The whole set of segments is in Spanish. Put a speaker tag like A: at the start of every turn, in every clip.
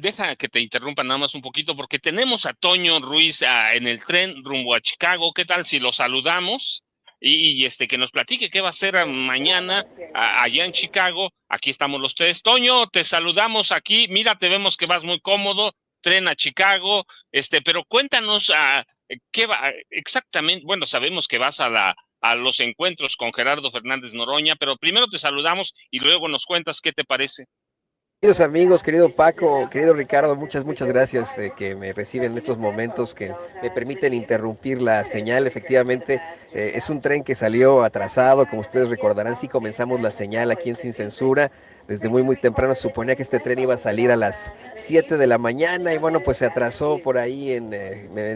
A: Deja que te interrumpa nada más un poquito, porque tenemos a Toño Ruiz en el tren rumbo a Chicago. ¿Qué tal si lo saludamos? Que nos platique qué va a hacer mañana allá en Chicago. Aquí estamos los tres. Toño, te saludamos aquí. Mira, te vemos que vas muy cómodo. Tren a Chicago. Pero cuéntanos qué va exactamente. Bueno, sabemos que vas a los encuentros con Gerardo Fernández Noroña, pero primero te saludamos y luego nos cuentas qué te parece.
B: Queridos amigos, querido Paco, querido Ricardo, muchas gracias que me reciben en estos momentos, que me permiten interrumpir la señal. Efectivamente, es un tren que salió atrasado, como ustedes recordarán, sí comenzamos la señal aquí en Sin Censura. Desde muy temprano se suponía que este tren iba a salir a las 7 de la mañana y bueno, pues se atrasó por ahí en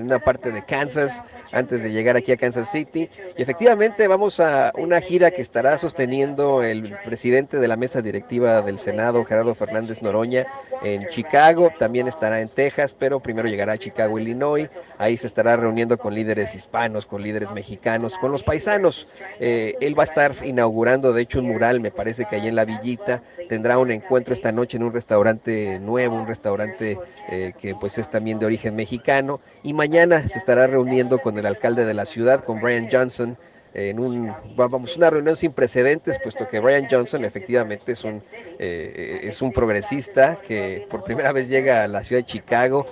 B: una parte de Kansas antes de llegar aquí a Kansas City. Y efectivamente vamos a una gira que estará sosteniendo el presidente de la mesa directiva del Senado, Gerardo Fernández Noroña, en Chicago. También estará en Texas, pero primero llegará a Chicago, Illinois. Ahí se estará reuniendo con líderes hispanos, con líderes mexicanos, con los paisanos. Él va a estar inaugurando, de hecho, un mural, me parece que ahí en la Villita. Tendrá un encuentro esta noche en un restaurante nuevo, un restaurante que pues es también de origen mexicano. Y mañana se estará reuniendo con el alcalde de la ciudad, con Brian Johnson, una reunión sin precedentes, puesto que Brian Johnson efectivamente es un progresista que por primera vez llega a la ciudad de Chicago,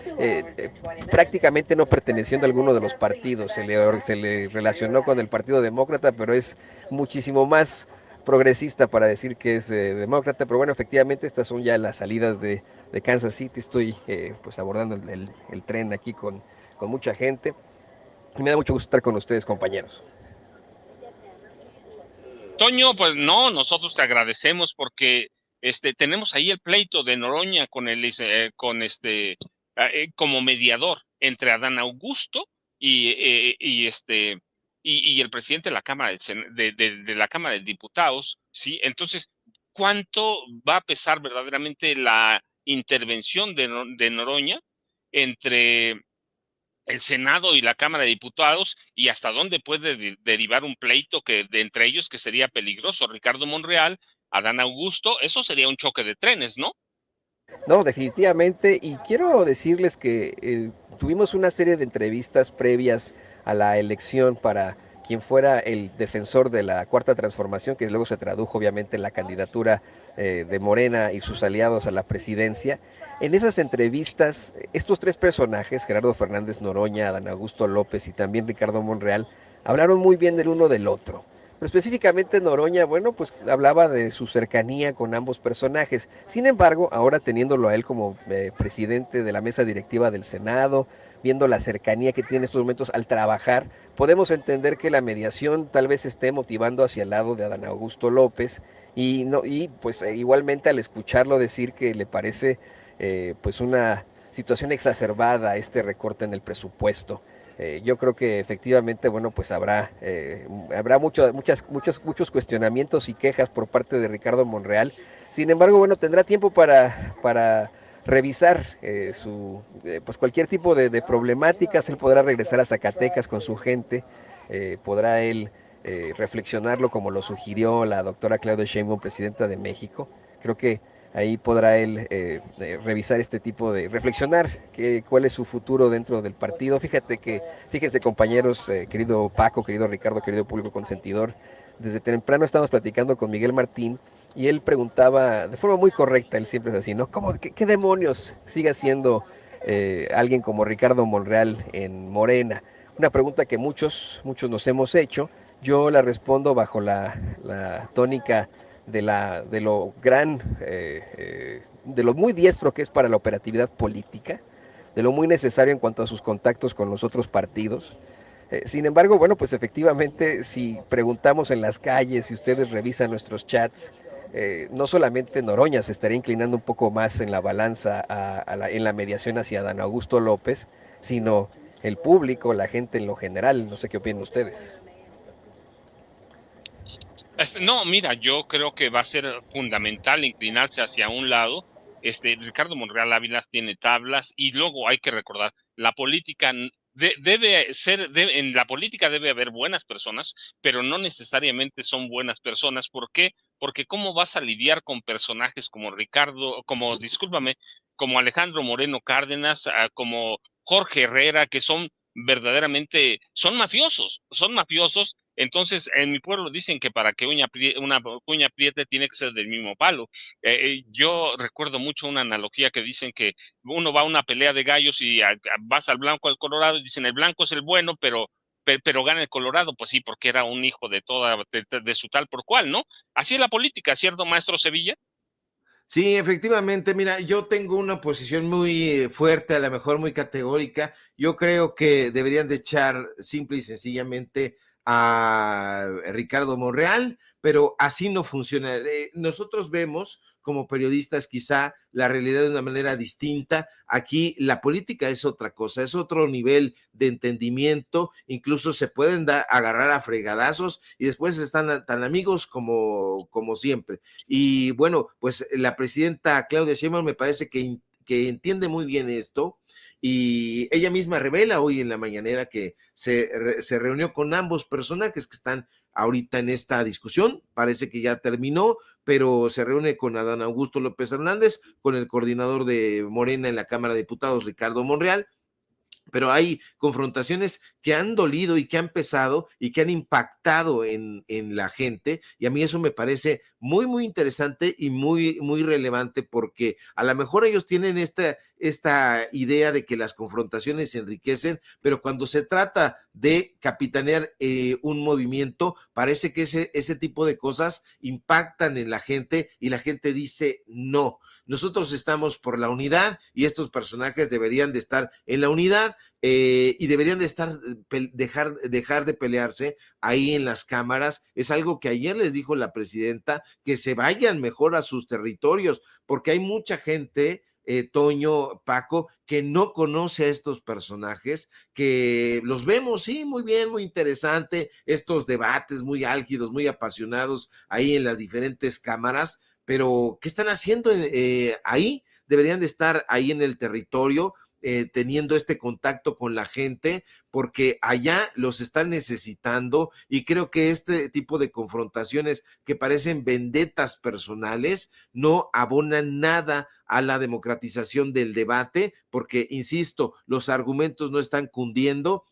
B: prácticamente no perteneciendo a alguno de los partidos, se le relacionó con el Partido Demócrata, pero es muchísimo más progresista para decir que es demócrata, pero bueno, efectivamente estas son ya las salidas de Kansas City. Estoy pues abordando el tren aquí con mucha gente y me da mucho gusto estar con ustedes, compañeros.
A: Toño, pues no, nosotros te agradecemos porque tenemos ahí el pleito de Noroña con como mediador entre Adán Augusto y, y el presidente de la Cámara de la Cámara de Diputados, ¿sí? Entonces, ¿cuánto va a pesar verdaderamente la intervención de Noroña entre el Senado y la Cámara de Diputados y hasta dónde puede derivar un pleito entre ellos que sería peligroso? Ricardo Monreal, Adán Augusto, eso sería un choque de trenes, ¿no?
B: No, definitivamente, y quiero decirles que tuvimos una serie de entrevistas previas a la elección para quien fuera el defensor de la Cuarta Transformación, que luego se tradujo obviamente en la candidatura de Morena y sus aliados a la presidencia. En esas entrevistas, estos tres personajes, Gerardo Fernández Noroña, Adán Augusto López y también Ricardo Monreal, hablaron muy bien del uno del otro. Pero específicamente Noroña, bueno, pues hablaba de su cercanía con ambos personajes. Sin embargo, ahora teniéndolo a él como presidente de la mesa directiva del Senado, viendo la cercanía que tiene en estos momentos al trabajar, podemos entender que la mediación tal vez esté motivando hacia el lado de Adán Augusto López y, no, y pues igualmente al escucharlo decir que le parece pues una situación exacerbada este recorte en el presupuesto. Yo creo que efectivamente, bueno, pues habrá muchos cuestionamientos y quejas por parte de Ricardo Monreal. Sin embargo, bueno, tendrá tiempo para revisar pues cualquier tipo de problemáticas. Él podrá regresar a Zacatecas con su gente, podrá él reflexionarlo como lo sugirió la doctora Claudia Sheinbaum, presidenta de México. Creo que ahí podrá él revisar este tipo reflexionar cuál es su futuro dentro del partido. Fíjense compañeros, querido Paco, querido Ricardo, querido público consentidor, desde temprano estamos platicando con Miguel Martín y él preguntaba de forma muy correcta, él siempre es así, ¿no? ¿Qué demonios sigue siendo alguien como Ricardo Monreal en Morena? Una pregunta que muchos nos hemos hecho. Yo la respondo bajo la tónica de lo de lo muy diestro que es para la operatividad política, de lo muy necesario en cuanto a sus contactos con los otros partidos. Sin embargo, bueno, pues efectivamente, si preguntamos en las calles, si ustedes revisan nuestros chats, no solamente Noroña se estaría inclinando un poco más en la balanza en la mediación hacia Dan Augusto López, sino el público, la gente en lo general. No sé qué opinan ustedes.
A: No, mira, yo creo que va a ser fundamental inclinarse hacia un lado. Ricardo Monreal Ávila tiene tablas y luego hay que recordar, la política en la política debe haber buenas personas, pero no necesariamente son buenas personas. ¿Por qué? Porque ¿cómo vas a lidiar con personajes como discúlpame, como Alejandro Moreno Cárdenas, como Jorge Herrera, que son verdaderamente, son mafiosos. Entonces, en mi pueblo dicen que para que una uña apriete tiene que ser del mismo palo. Yo recuerdo mucho una analogía que dicen que uno va a una pelea de gallos y vas al blanco, al colorado, y dicen el blanco es el bueno, pero gana el Colorado, pues sí, porque era un hijo de su tal por cual, ¿no? Así es la política, ¿cierto, maestro Sevilla?
C: Sí, efectivamente, mira, yo tengo una posición muy fuerte, a lo mejor muy categórica. Yo creo que deberían de echar simple y sencillamente a Ricardo Monreal, pero así no funciona. Nosotros vemos como periodistas quizá la realidad de una manera distinta. Aquí la política es otra cosa, es otro nivel de entendimiento, incluso se pueden agarrar a fregadazos y después están tan amigos como siempre. Y bueno, pues la presidenta Claudia Sheinbaum me parece que entiende muy bien esto y ella misma revela hoy en la mañanera que se reunió con ambos personajes que están ahorita en esta discusión, parece que ya terminó, pero se reúne con Adán Augusto López Hernández, con el coordinador de Morena en la Cámara de Diputados, Ricardo Monreal, pero hay confrontaciones que han dolido y que han pesado y que han impactado en la gente, y a mí eso me parece muy, muy interesante y muy, muy relevante, porque a lo mejor ellos tienen esta idea de que las confrontaciones se enriquecen, pero cuando se trata de capitanear un movimiento, parece que ese tipo de cosas impactan en la gente y la gente dice no. Nosotros estamos por la unidad y estos personajes deberían de estar en la unidad y deberían de dejar de pelearse ahí en las cámaras. Es algo que ayer les dijo la presidenta, que se vayan mejor a sus territorios, porque hay mucha gente, Toño, Paco, que no conoce a estos personajes, que los vemos, sí, muy bien, muy interesante, estos debates muy álgidos, muy apasionados ahí en las diferentes cámaras, pero ¿qué están haciendo ahí? Deberían de estar ahí en el territorio, teniendo este contacto con la gente, porque allá los están necesitando, y creo que este tipo de confrontaciones que parecen vendetas personales no abonan nada a la democratización del debate, porque, insisto, los argumentos no están cundiendo.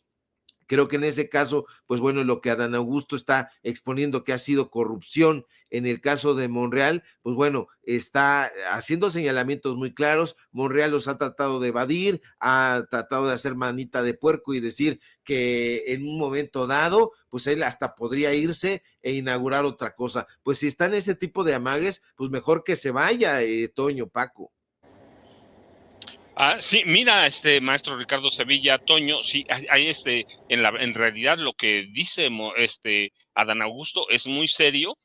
C: Creo que en ese caso, pues bueno, lo que Adán Augusto está exponiendo que ha sido corrupción en el caso de Monreal, pues bueno, está haciendo señalamientos muy claros. Monreal los ha tratado de evadir, ha tratado de hacer manita de puerco y decir que en un momento dado, pues él hasta podría irse e inaugurar otra cosa. Pues si está en ese tipo de amagues, pues mejor que se vaya, Toño, Paco.
A: Sí, mira, maestro Ricardo Sevilla, Toño, sí, hay en realidad lo que dice Adán Augusto es muy serio.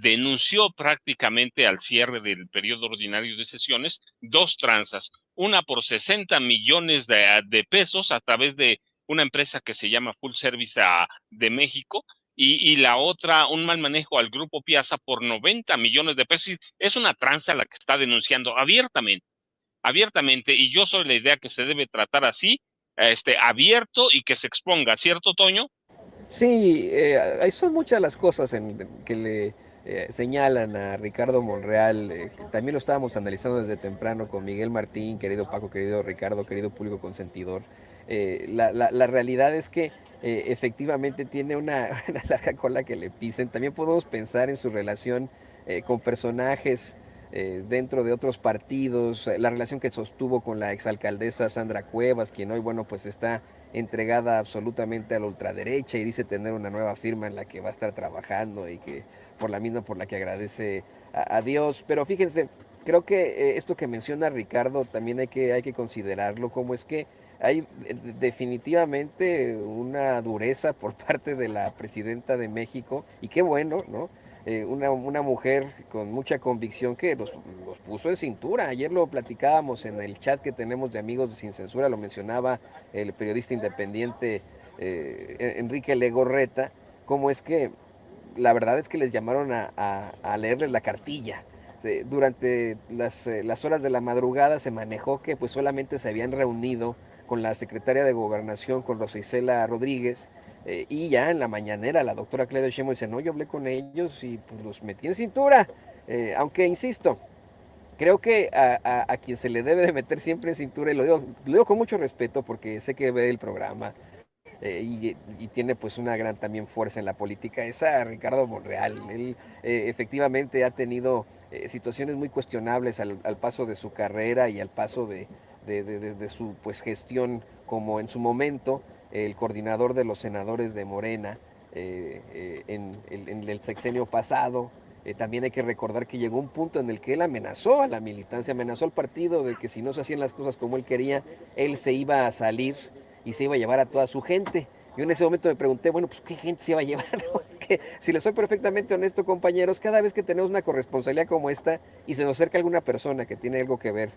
A: Denunció prácticamente al cierre del periodo ordinario de sesiones dos tranzas, una por 60 millones de pesos a través de una empresa que se llama Full Service de México, y la otra, un mal manejo al Grupo Piazza por 90 millones de pesos. Es una tranza la que está denunciando abiertamente, y yo soy la idea que se debe tratar así, abierto y que se exponga, ¿cierto, Toño?
B: Sí, son muchas las cosas que le señalan a Ricardo Monreal. También lo estábamos analizando desde temprano con Miguel Martín, querido Paco, querido Ricardo, querido público consentidor. La realidad es que efectivamente tiene una larga cola que le pisen. También podemos pensar en su relación con personajes dentro de otros partidos, la relación que sostuvo con la exalcaldesa Sandra Cuevas, quien hoy, bueno, pues está entregada absolutamente a la ultraderecha y dice tener una nueva firma en la que va a estar trabajando y que por la misma por la que agradece a Dios. Pero fíjense, creo que esto que menciona Ricardo también hay que considerarlo, como es que hay definitivamente una dureza por parte de la presidenta de México, y qué bueno, ¿no? Una mujer con mucha convicción que los puso en cintura. Ayer lo platicábamos en el chat que tenemos de Amigos de Sin Censura, lo mencionaba el periodista independiente Enrique Legorreta, cómo es que la verdad es que les llamaron a leerles la cartilla. Durante las horas de la madrugada se manejó que pues solamente se habían reunido con la secretaria de Gobernación, con Rosa Isela Rodríguez, y ya en la mañanera la doctora Claudia Sheinbaum dice, no, yo hablé con ellos y pues los metí en cintura, aunque insisto, Creo que a quien se le debe de meter siempre en cintura, y lo digo con mucho respeto porque sé que ve el programa, y tiene pues una gran también fuerza en la política, es a Ricardo Monreal. Él efectivamente ha tenido situaciones muy cuestionables al paso de su carrera y al paso de su pues gestión, como en su momento el coordinador de los senadores de Morena en el sexenio pasado. También hay que recordar que llegó un punto en el que él amenazó a la militancia, amenazó al partido de que si no se hacían las cosas como él quería, él se iba a salir y se iba a llevar a toda su gente. Yo en ese momento me pregunté, bueno, pues ¿qué gente se iba a llevar? Porque, si les soy perfectamente honesto, compañeros, cada vez que tenemos una corresponsabilidad como esta y se nos acerca alguna persona que tiene algo que ver,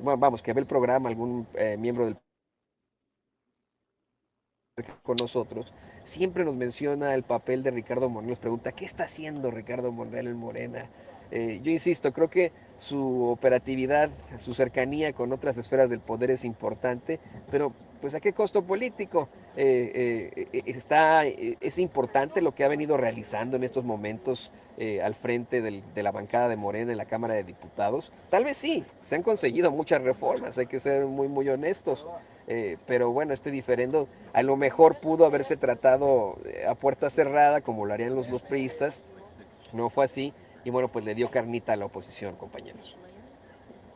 B: vamos, que ve el programa, algún miembro del con nosotros, siempre nos menciona el papel de Ricardo Monreal, nos pregunta, ¿qué está haciendo Ricardo Monreal en Morena? Yo insisto, creo que su operatividad, su cercanía con otras esferas del poder es importante, pero pues ¿a qué costo político? Es importante lo que ha venido realizando en estos momentos al frente de la bancada de Morena en la Cámara de Diputados. Tal vez sí, se han conseguido muchas reformas, hay que ser muy, muy honestos. Pero bueno, este diferendo a lo mejor pudo haberse tratado a puerta cerrada, como lo harían los priistas. No fue así. Y bueno, pues le dio carnita a la oposición, compañeros.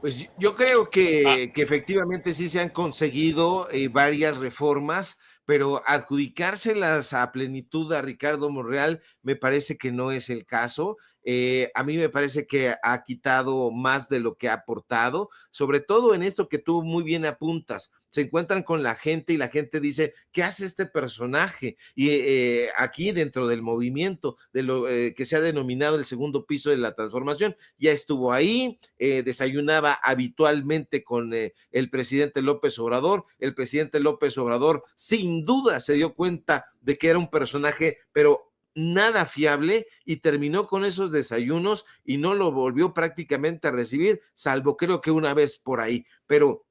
C: Pues yo creo que efectivamente sí se han conseguido varias reformas, pero adjudicárselas a plenitud a Ricardo Monreal me parece que no es el caso. A mí me parece que ha quitado más de lo que ha aportado, sobre todo en esto que tú muy bien apuntas. Se encuentran con la gente y la gente dice, ¿qué hace este personaje? Y aquí dentro del movimiento, de lo que se ha denominado el segundo piso de la transformación, ya estuvo ahí, desayunaba habitualmente con el presidente López Obrador. El presidente López Obrador sin duda se dio cuenta de que era un personaje, pero nada fiable, y terminó con esos desayunos y no lo volvió prácticamente a recibir, salvo creo que una vez por ahí. Pero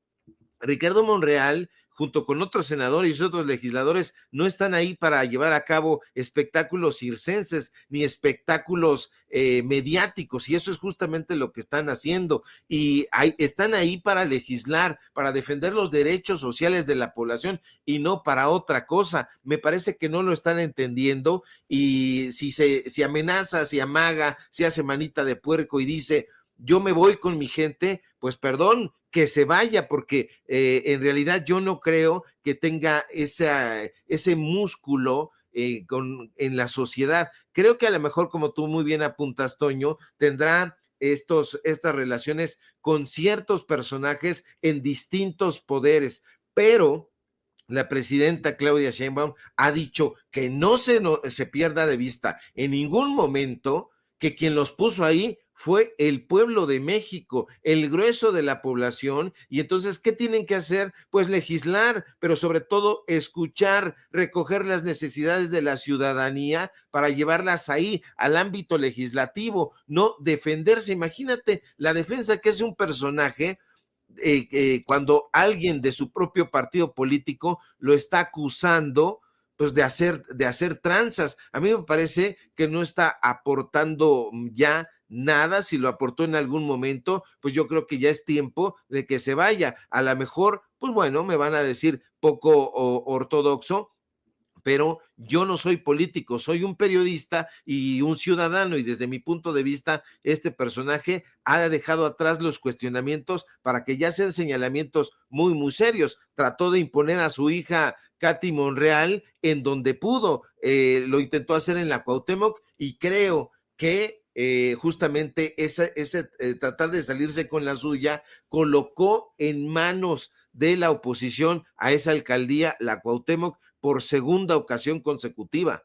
C: Ricardo Monreal, junto con otros senadores y otros legisladores, no están ahí para llevar a cabo espectáculos circenses ni espectáculos mediáticos, y eso es justamente lo que están haciendo. Y están ahí para legislar, para defender los derechos sociales de la población y no para otra cosa. Me parece que no lo están entendiendo, y si amenaza, si amaga, si hace manita de puerco y dice yo me voy con mi gente, pues perdón, que se vaya, porque en realidad yo no creo que tenga ese músculo en la sociedad. Creo que a lo mejor, como tú muy bien apuntas, Toño, tendrá estas relaciones con ciertos personajes en distintos poderes, pero la presidenta Claudia Sheinbaum ha dicho que no se pierda de vista en ningún momento que quien los puso ahí fue el pueblo de México, el grueso de la población. Y entonces, ¿qué tienen que hacer? Pues legislar, pero sobre todo escuchar, recoger las necesidades de la ciudadanía para llevarlas ahí al ámbito legislativo, no defenderse. Imagínate la defensa que es un personaje cuando alguien de su propio partido político lo está acusando pues de hacer tranzas. A mí me parece que no está aportando ya nada. Si lo aportó en algún momento, pues yo creo que ya es tiempo de que se vaya. A lo mejor, pues bueno, me van a decir poco ortodoxo, pero yo no soy político, soy un periodista y un ciudadano, y desde mi punto de vista, este personaje ha dejado atrás los cuestionamientos para que ya sean señalamientos muy, muy serios. Trató de imponer a su hija Katy Monreal en donde pudo, lo intentó hacer en la Cuauhtémoc, y creo que justamente ese tratar de salirse con la suya colocó en manos de la oposición a esa alcaldía, la Cuauhtémoc, por segunda ocasión consecutiva.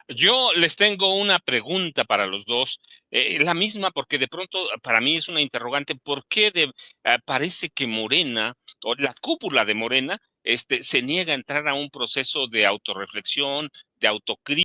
A: Yo les tengo una pregunta para los dos, la misma, porque de pronto para mí es una interrogante. ¿Por qué parece que Morena, o la cúpula de Morena, se niega a entrar a un proceso de autorreflexión, de autocrítica?